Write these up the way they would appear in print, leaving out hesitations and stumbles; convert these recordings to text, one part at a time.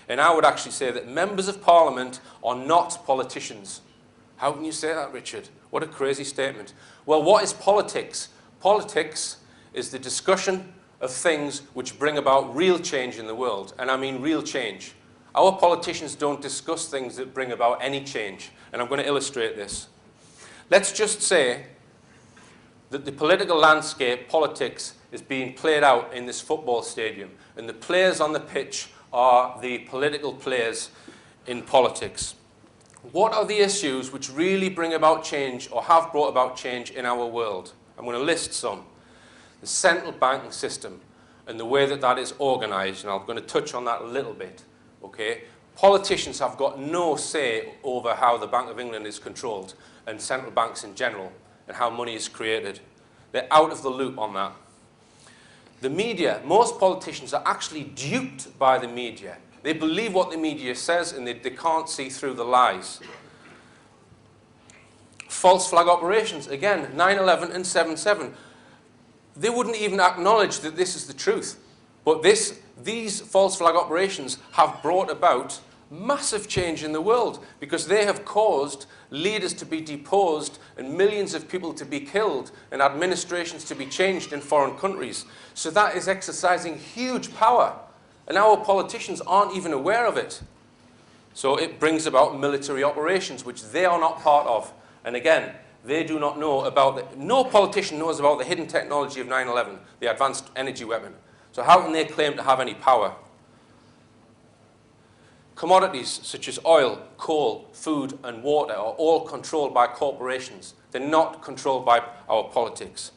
And I would actually say that members of Parliament are not politicians. How can you say that, Richard? What a crazy statement. Well, what is politics? Politics is the discussion of things which bring about real change in the world. And I mean real change. Our politicians don't discuss things that bring about any change. And I'm going to illustrate this. Let's just say that the political landscape, politics, is being played out in this football stadium. And the players on the pitch are the political players in politics. What are the issues which really bring about change or have brought about change in our world? I'm going to list some. The central banking system and the way that that is organised, and I'm going to touch on that a little bit. Okay? Politicians have got no say over how the Bank of England is controlled and central banks in general and how money is created. They're out of the loop on that. The media, most politicians are actually duped by the media. They believe what the media says and they can't see through the lies. False flag operations, again, 9/11 and 7/7. They wouldn't even acknowledge that this is the truth. But these false flag operations have brought about massive change in the world because they have caused leaders to be deposed and millions of people to be killed and administrations to be changed in foreign countries. So that is exercising huge power. And our politicians aren't even aware of it. So it brings about military operations, which they are not part of. And again, they do not know about no politician knows about the hidden technology of 9/11, the advanced energy weapon. So how can they claim to have any power? Commodities such as oil, coal, food, and water are all controlled by corporations. They're not controlled by our politics.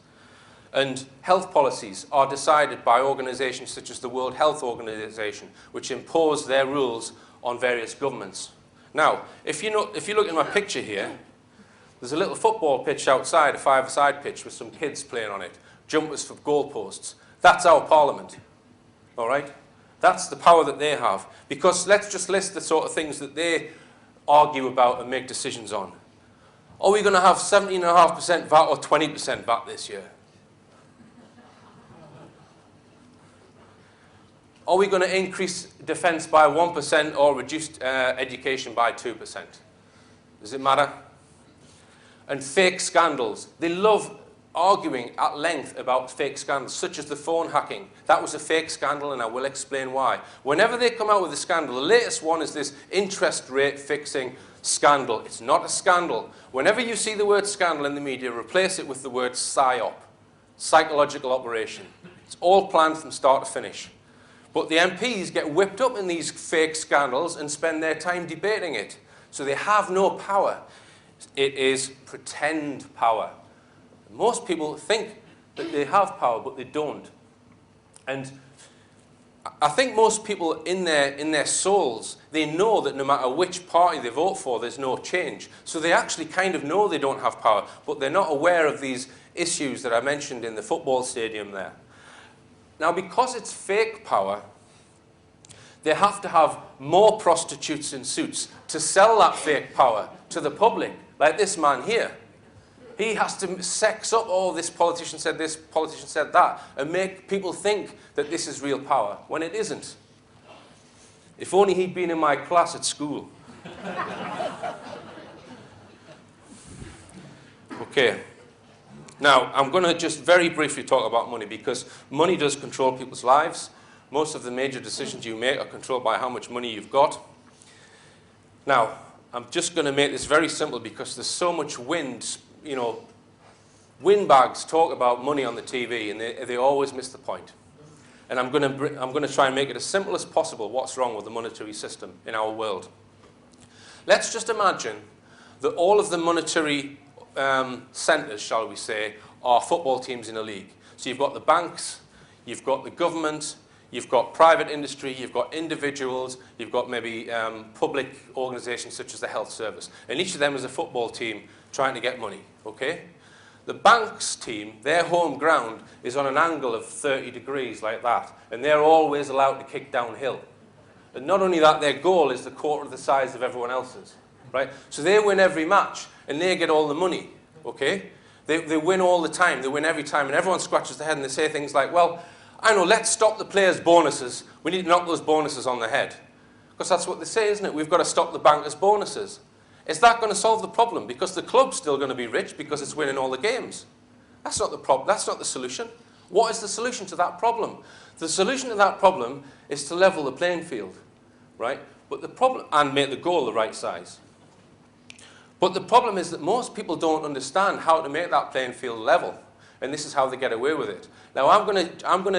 And health policies are decided by organizations such as the World Health Organization, which impose their rules on various governments. Now, if you look at my picture here, there's a little football pitch outside, a five-a-side pitch with some kids playing on it, jumpers for goalposts. That's our parliament, all right? That's the power that they have. Because let's just list the sort of things that they argue about and make decisions on. Are we going to have 17.5% VAT or 20% VAT this year? Are we going to increase defence by 1% or reduce education by 2%? Does it matter? And fake scandals. They love arguing at length about fake scandals, such as the phone hacking. That was a fake scandal, and I will explain why. Whenever they come out with a scandal, the latest one is this interest rate fixing scandal. It's not a scandal. Whenever you see the word scandal in the media, replace it with the word PSYOP, psychological operation. It's all planned from start to finish. But the MPs get whipped up in these fake scandals and spend their time debating it. So they have no power. It is pretend power. Most people think that they have power, but they don't. And I think most people in their souls, they know that no matter which party they vote for, there's no change. So they actually kind of know they don't have power, but they're not aware of these issues that I mentioned in the football stadium there. Now, because it's fake power, they have to have more prostitutes in suits to sell that fake power to the public, like this man here. He has to sex up, oh, this politician said this, politician said that, and make people think that this is real power, when it isn't. If only he'd been in my class at school. Okay. Now, I'm going to just very briefly talk about money, because money does control people's lives. Most of the major decisions you make are controlled by how much money you've got. Now, I'm just going to make this very simple because there's so much wind. You know, windbags talk about money on the TV and they always miss the point. And I'm going to try and make it as simple as possible what's wrong with the monetary system in our world. Let's just imagine that all of the monetary centres, shall we say, are football teams in a league. So you've got the banks, you've got the government, you've got private industry, you've got individuals, you've got maybe public organisations such as the health service. And each of them is a football team trying to get money, okay? The bank's team, their home ground, is on an angle of 30 degrees like that, and they're always allowed to kick downhill. And not only that, their goal is a quarter of the size of everyone else's, right? So they win every match, and they get all the money, okay? They win all the time, they win every time, and everyone scratches their head and they say things like, well, I know, let's stop the players' bonuses. We need to knock those bonuses on the head. Because that's what they say, isn't it? We've got to stop the bankers' bonuses. Is that going to solve the problem? Because the club's still going to be rich because it's winning all the games. That's not the problem. That's not the solution. What is the solution to that problem? The solution to that problem is to level the playing field, right? But the problem, and make the goal the right size. But the problem is that most people don't understand how to make that playing field level. And this is how they get away with it. Now, I'm going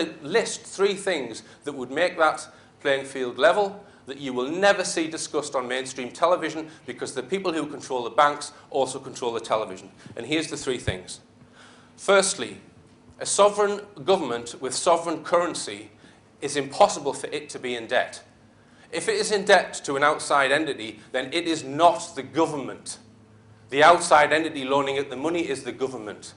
to list 3 things that would make that playing field level that you will never see discussed on mainstream television, because the people who control the banks also control the television. And here's the 3 things. Firstly, a sovereign government with sovereign currency is impossible for it to be in debt. If it is in debt to an outside entity, then it is not the government. The outside entity loaning it the money is the government.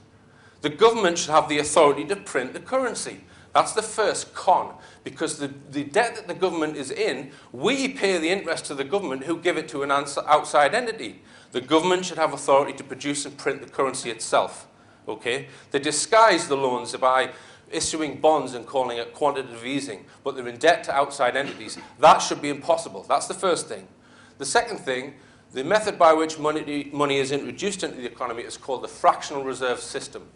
The government should have the authority to print the currency. That's the first con, because the debt that the government is in, we pay the interest to the government who give it to an outside entity. The government should have authority to produce and print the currency itself. Okay? They disguise the loans by issuing bonds and calling it quantitative easing, but they're in debt to outside entities. That should be impossible. That's the first thing. The second thing, the method by which money is introduced into the economy is called the fractional reserve system.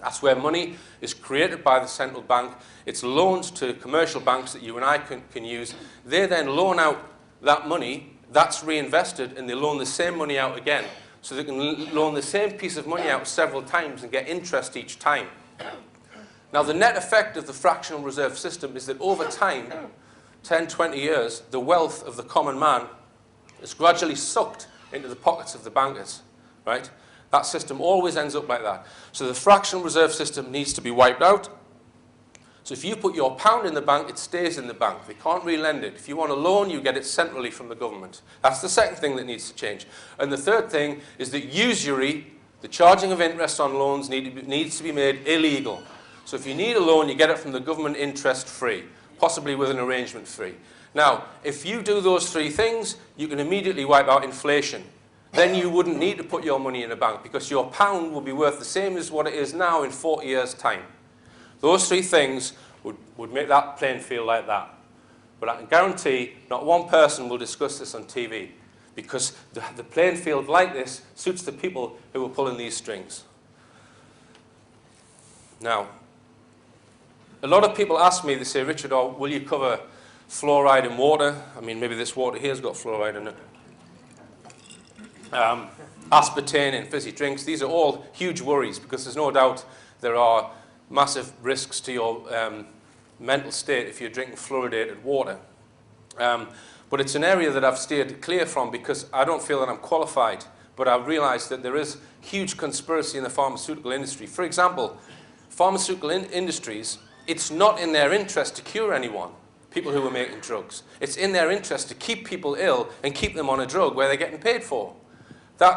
That's where money is created by the central bank. It's loaned to commercial banks that you and I can use. They then loan out that money. That's reinvested, and they loan the same money out again. So they can loan the same piece of money out several times and get interest each time. Now, the net effect of the fractional reserve system is that over time, 10, 20 years, the wealth of the common man is gradually sucked into the pockets of the bankers, right? That system always ends up like that. So the fractional reserve system needs to be wiped out. So if you put your pound in the bank, it stays in the bank. They can't re-lend it. If you want a loan, you get it centrally from the government. That's the second thing that needs to change. And the third thing is that usury, the charging of interest on loans, needs to be made illegal. So if you need a loan, you get it from the government interest-free, possibly with an arrangement fee. Now, if you do those 3 things, you can immediately wipe out inflation. Then you wouldn't need to put your money in a bank, because your pound will be worth the same as what it is now in 40 years' time. Those 3 things would make that playing field like that. But I can guarantee not one person will discuss this on TV, because the playing field like this suits the people who are pulling these strings. Now, a lot of people ask me, they say, Richard, will you cover fluoride in water? I mean, maybe this water here's got fluoride in it. Aspartame in fizzy drinks. These are all huge worries, because there's no doubt there are massive risks to your mental state if you're drinking fluoridated water. But it's an area that I've steered clear from, because I don't feel that I'm qualified, but I've realized that there is huge conspiracy in the pharmaceutical industry. For example, pharmaceutical industries, it's not in their interest to cure anyone, people who are making drugs. It's in their interest to keep people ill and keep them on a drug where they're getting paid for.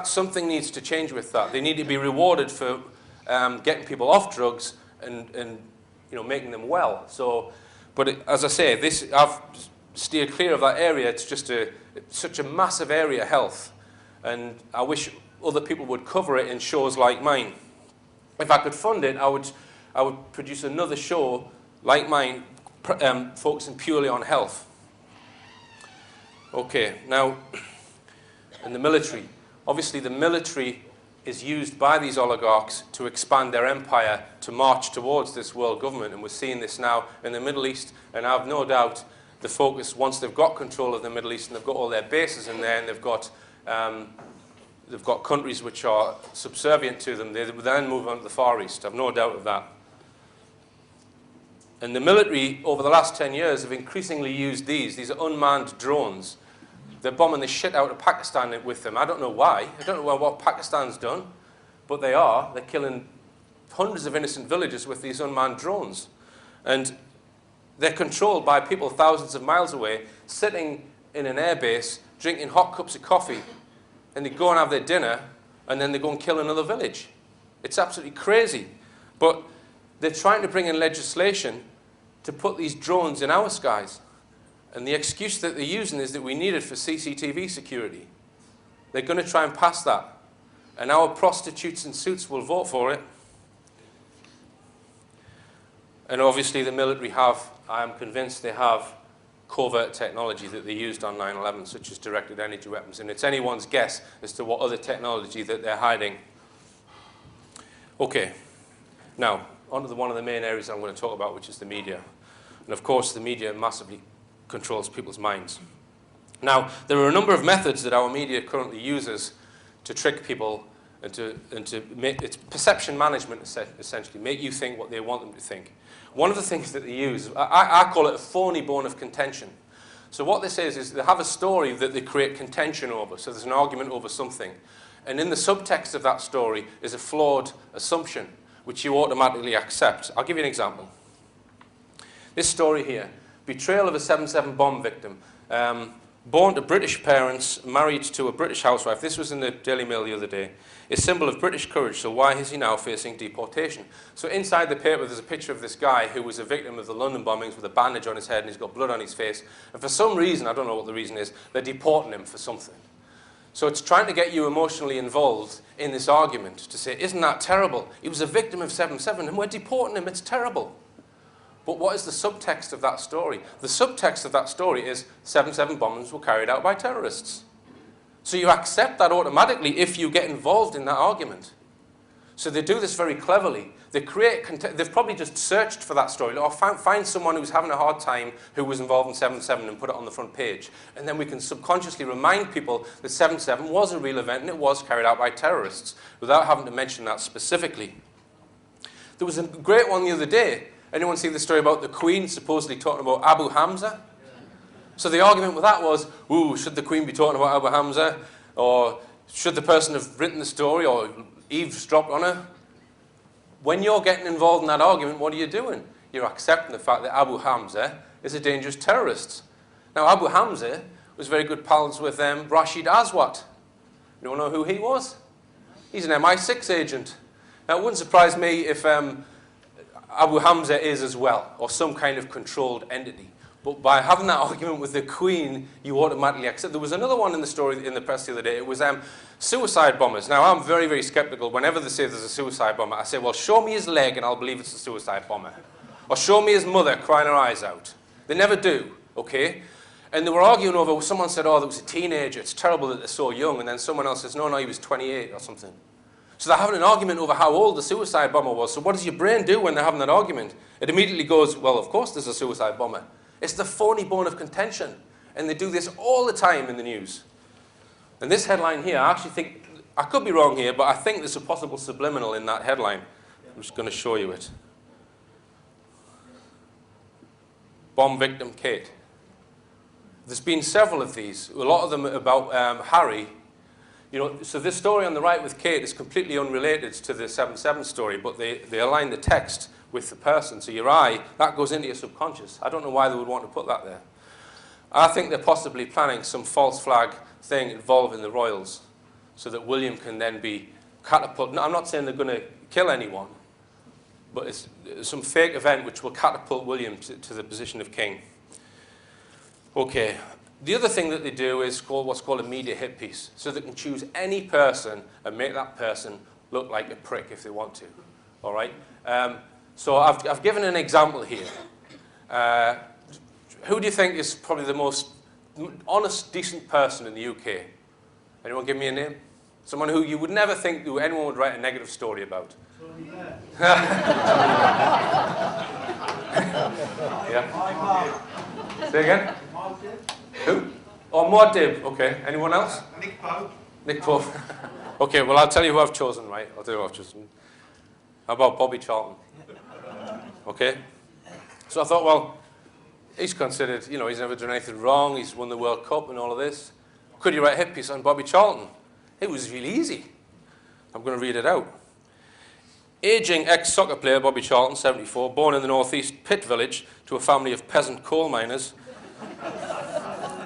Something needs to change with that. They need to be rewarded for getting people off drugs and making them well. So, as I say, I've steered clear of that area. It's just such a massive area, health, and I wish other people would cover it in shows like mine. If I could fund it, I would produce another show like mine, focusing purely on health. Okay, now, in the military. Obviously, the military is used by these oligarchs to expand their empire, to march towards this world government. And we're seeing this now in the Middle East. And I have no doubt the focus, once they've got control of the Middle East and they've got all their bases in there, and they've got countries which are subservient to them, they will then move on to the Far East. I have no doubt of that. And the military, over the last 10 years, have increasingly used these are unmanned drones. They're bombing the shit out of Pakistan with them. I don't know why. I don't know what Pakistan's done, but they are. They're killing hundreds of innocent villagers with these unmanned drones. And they're controlled by people thousands of miles away, sitting in an airbase, drinking hot cups of coffee, and they go and have their dinner, and then they go and kill another village. It's absolutely crazy. But they're trying to bring in legislation to put these drones in our skies. And the excuse that they're using is that we need it for CCTV security. They're going to try and pass that. And our prostitutes in suits will vote for it. And obviously the military have, I am convinced they have, covert technology that they used on 9/11, such as directed energy weapons. And it's anyone's guess as to what other technology that they're hiding. Okay, now, on to one of the main areas I'm going to talk about, which is the media. And of course, the media massively controls people's minds. Now, there are a number of methods that our media currently uses to trick people and to make it's perception management, essentially, make you think what they want them to think. One of the things that they use, I call it a phony bone of contention. So what this is they have a story that they create contention over. So there's an argument over something. And in the subtext of that story is a flawed assumption, which you automatically accept. I'll give you an example. This story here, betrayal of a 7/7 bomb victim. Born to British parents, married to a British housewife. This was in the Daily Mail the other day. A symbol of British courage, so why is he now facing deportation? So inside the paper there's a picture of this guy who was a victim of the London bombings with a bandage on his head and he's got blood on his face. And for some reason, I don't know what the reason is, they're deporting him for something. So it's trying to get you emotionally involved in this argument to say, isn't that terrible? He was a victim of 7/7 and we're deporting him, it's terrible. But what is the subtext of that story? The subtext of that story is 7/7 bombings were carried out by terrorists. So you accept that automatically if you get involved in that argument. So they do this very cleverly. They've probably just searched for that story or find someone who's having a hard time who was involved in 7/7 and put it on the front page. And then we can subconsciously remind people that 7/7 was a real event and it was carried out by terrorists without having to mention that specifically. There was a great one the other day. Anyone see the story about the Queen supposedly talking about Abu Hamza? So the argument with that was, ooh, should the Queen be talking about Abu Hamza? Or should the person have written the story or eavesdropped on her? When you're getting involved in that argument, what are you doing? You're accepting the fact that Abu Hamza is a dangerous terrorist. Now, Abu Hamza was very good pals with Rashid Aswat. You don't know who he was? He's an MI6 agent. Now, it wouldn't surprise me if Abu Hamza is as well, or some kind of controlled entity. But by having that argument with the Queen, you automatically accept. There was another one in the story in the press the other day. It was suicide bombers. Now, I'm very, very skeptical. Whenever they say there's a suicide bomber, I say, well, show me his leg and I'll believe it's a suicide bomber. Or show me his mother crying her eyes out. They never do, okay? And they were arguing over, someone said, oh, there was a teenager. It's terrible that they're so young. And then someone else says, no, he was 28 or something. So they're having an argument over how old the suicide bomber was. So what does your brain do when they're having that argument? It immediately goes, well, of course there's a suicide bomber. It's the phony bone of contention. And they do this all the time in the news. And this headline here, I actually think, I could be wrong here, but I think there's a possible subliminal in that headline. I'm just going to show you it. Bomb victim Kate. There's been several of these. A lot of them about Harry. You know, so this story on the right with Kate is completely unrelated to the 7/7 story, but they align the text with the person. So your eye, that goes into your subconscious. I don't know why they would want to put that there. I think they're possibly planning some false flag thing involving the royals so that William can then be catapulted. No, I'm not saying they're going to kill anyone, but it's some fake event which will catapult William to the position of king. Okay. The other thing that they do is what's called a media hit piece. So they can choose any person and make that person look like a prick if they want to. All right? So I've given an example here. Who do you think is probably the most honest, decent person in the UK? Anyone give me a name? Someone who you would never think anyone would write a negative story about. Yeah. Say again? Who? Oh, Muad'Dib. Okay. Anyone else? Nick Pope. Nick Pope. Okay, well, I'll tell you who I've chosen, right? I'll tell you who I've chosen. How about Bobby Charlton? Okay? So I thought, well, he's considered, you know, he's never done anything wrong. He's won the World Cup and all of this. Could you write a hit piece on Bobby Charlton? It was really easy. I'm going to read it out. Aging ex-soccer player Bobby Charlton, 74, born in the northeast Pitt village to a family of peasant coal miners,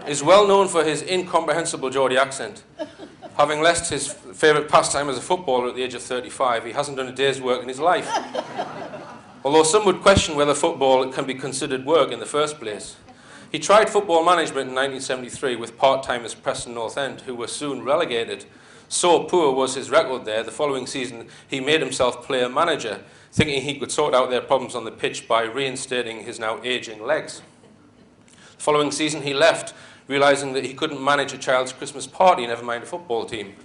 is well known for his incomprehensible Geordie accent. Having left his favourite pastime as a footballer at the age of 35, he hasn't done a day's work in his life. Although some would question whether football can be considered work in the first place. He tried football management in 1973 with part-timers Preston North End, who were soon relegated. So poor was his record there, the following season he made himself player manager, thinking he could sort out their problems on the pitch by reinstating his now ageing legs. The following season he left, realising that he couldn't manage a child's Christmas party, never mind a football team.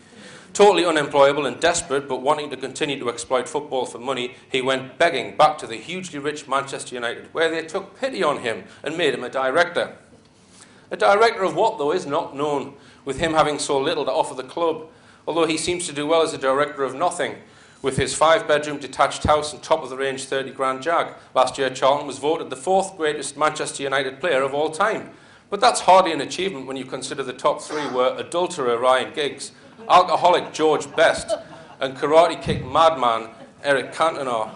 Totally unemployable and desperate, but wanting to continue to exploit football for money, he went begging back to the hugely rich Manchester United, where they took pity on him and made him a director. A director of what, though, is not known, with him having so little to offer the club, although he seems to do well as a director of nothing, with his 5-bedroom detached house and top-of-the-range 30-grand Jag. Last year, Charlton was voted the 4th greatest Manchester United player of all time. But that's hardly an achievement when you consider the top 3 were adulterer Ryan Giggs, alcoholic George Best, and karate kick madman Eric Cantona.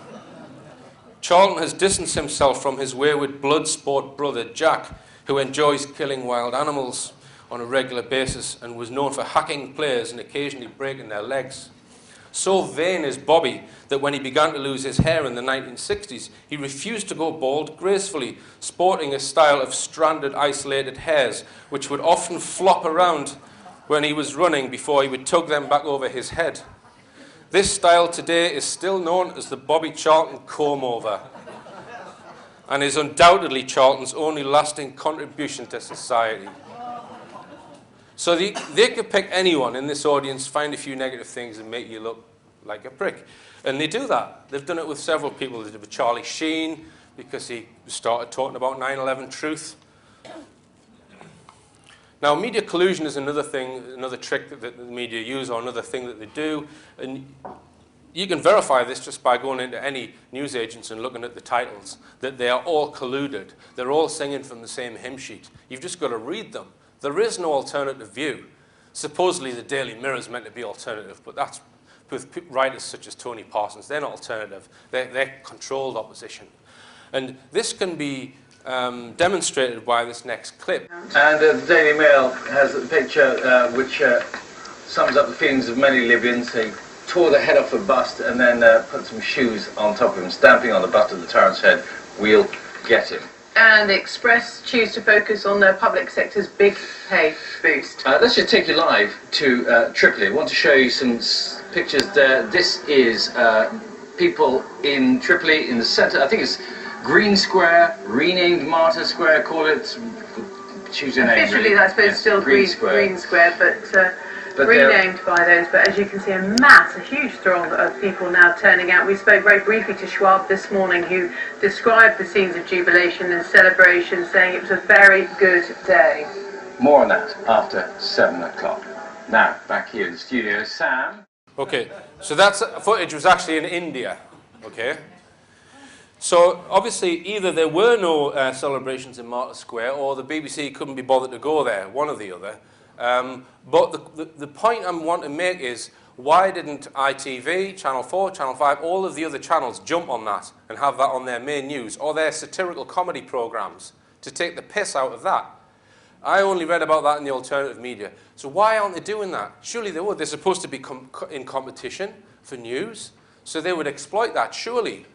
Charlton has distanced himself from his wayward blood sport brother Jack, who enjoys killing wild animals on a regular basis and was known for hacking players and occasionally breaking their legs. So vain is Bobby that when he began to lose his hair in the 1960s, he refused to go bald gracefully, sporting a style of stranded, isolated hairs, which would often flop around when he was running before he would tug them back over his head. This style today is still known as the Bobby Charlton comb-over, and is undoubtedly Charlton's only lasting contribution to society. So they could pick anyone in this audience, find a few negative things and make you look like a prick. And they do that. They've done it with several people. They did it with Charlie Sheen, because he started talking about 9/11 truth. Now, media collusion is another thing, another trick that the media use, or another thing that they do. And you can verify this just by going into any newsagents and looking at the titles, that they are all colluded. They're all singing from the same hymn sheet. You've just got to read them. There is no alternative view. Supposedly the Daily Mirror is meant to be alternative, but that's with writers such as Tony Parsons. They're not alternative. They're controlled opposition. And this can be demonstrated by this next clip. And the Daily Mail has a picture which sums up the feelings of many Libyans. They tore the head off a bust and then put some shoes on top of him, stamping on the bust of the tyrant's head, "We'll get him." And the Express choose to focus on the public sector's big pay boost. Let's just take you live to Tripoli. I want to show you some pictures there. This is people in Tripoli in the centre. I think it's Green Square, renamed Martyr Square, call it, choose your name. Officially, really. I suppose, Yes, still Green Square, but renamed by those. But as you can see, a huge throng of people now turning out. We spoke very briefly to Schwab this morning, who described the scenes of jubilation and celebration, saying it was a very good day. More on that after 7 o'clock. Now, back here in the studio, Sam. Okay, so that footage was actually in India, okay? So obviously either there were no celebrations in Martyr Square, or the BBC couldn't be bothered to go there, one or the other. But the point I want to make is, why didn't ITV, Channel 4, Channel 5, all of the other channels jump on that and have that on their main news, or their satirical comedy programmes, to take the piss out of that? I only read about that in the alternative media. So why aren't they doing that? Surely they would. They're supposed to be in competition for news, so they would exploit that, surely.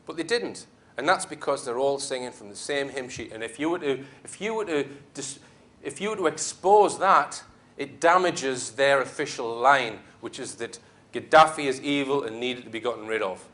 But they didn't. And that's because they're all singing from the same hymn sheet. And if you were to expose that, it damages their official line, which is that Gaddafi is evil and needed to be gotten rid of.